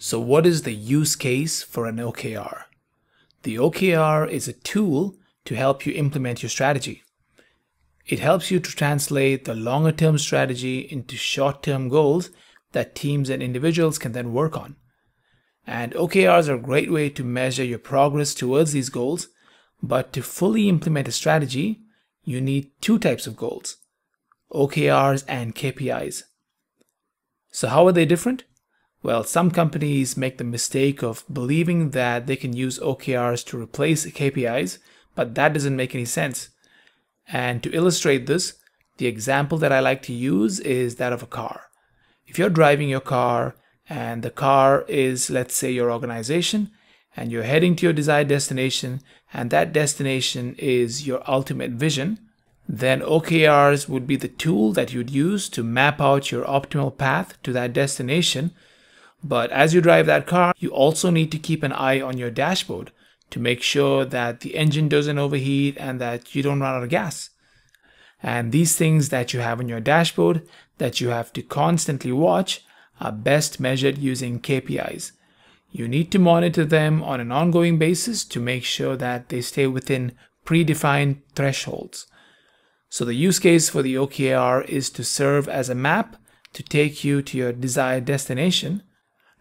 So what is the use case for an OKR? The OKR is a tool to help you implement your strategy. It helps you to translate the longer-term strategy into short-term goals that teams and individuals can then work on. And OKRs are a great way to measure your progress towards these goals, but to fully implement a strategy, you need two types of goals: OKRs and KPIs. So how are they different? Well, some companies make the mistake of believing that they can use OKRs to replace KPIs, but that doesn't make any sense. And to illustrate this, the example that I like to use is that of a car. If you're driving your car and the car is, let's say, your organization, and you're heading to your desired destination, and that destination is your ultimate vision, then OKRs would be the tool that you'd use to map out your optimal path to that destination. But as you drive that car, you also need to keep an eye on your dashboard to make sure that the engine doesn't overheat and that you don't run out of gas. And these things that you have on your dashboard that you have to constantly watch are best measured using KPIs. You need to monitor them on an ongoing basis to make sure that they stay within predefined thresholds. So the use case for the OKR is to serve as a map to take you to your desired destination.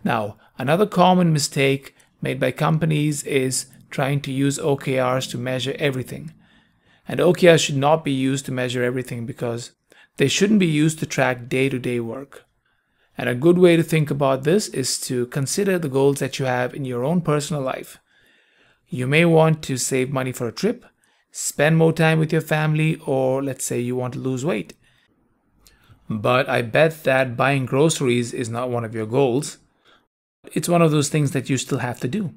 Now, another common mistake made by companies is trying to use OKRs to measure everything. And OKRs should not be used to measure everything because they shouldn't be used to track day-to-day work. And a good way to think about this is to consider the goals that you have in your own personal life. You may want to save money for a trip, spend more time with your family, or let's say you want to lose weight. But I bet that buying groceries is not one of your goals. It's one of those things that you still have to do.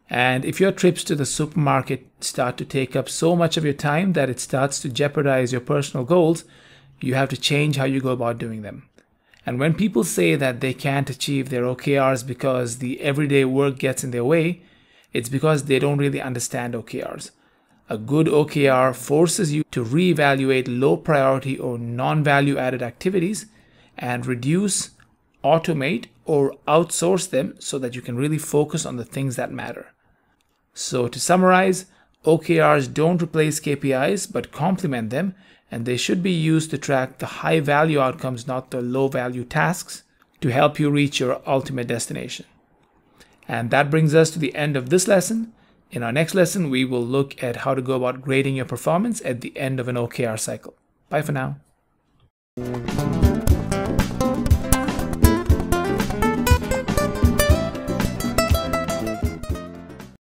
And if your trips to the supermarket start to take up so much of your time that it starts to jeopardize your personal goals, you have to change how you go about doing them. And when people say that they can't achieve their OKRs because the everyday work gets in their way, it's because they don't really understand OKRs. A good OKR forces you to reevaluate low priority or non-value added activities and reduce, automate, or outsource them so that you can really focus on the things that matter. So to summarize, OKRs don't replace KPIs but complement them, and they should be used to track the high value outcomes, not the low value tasks, to help you reach your ultimate destination. And that brings us to the end of this lesson. In our next lesson, we will look at how to go about grading your performance at the end of an OKR cycle. Bye for now.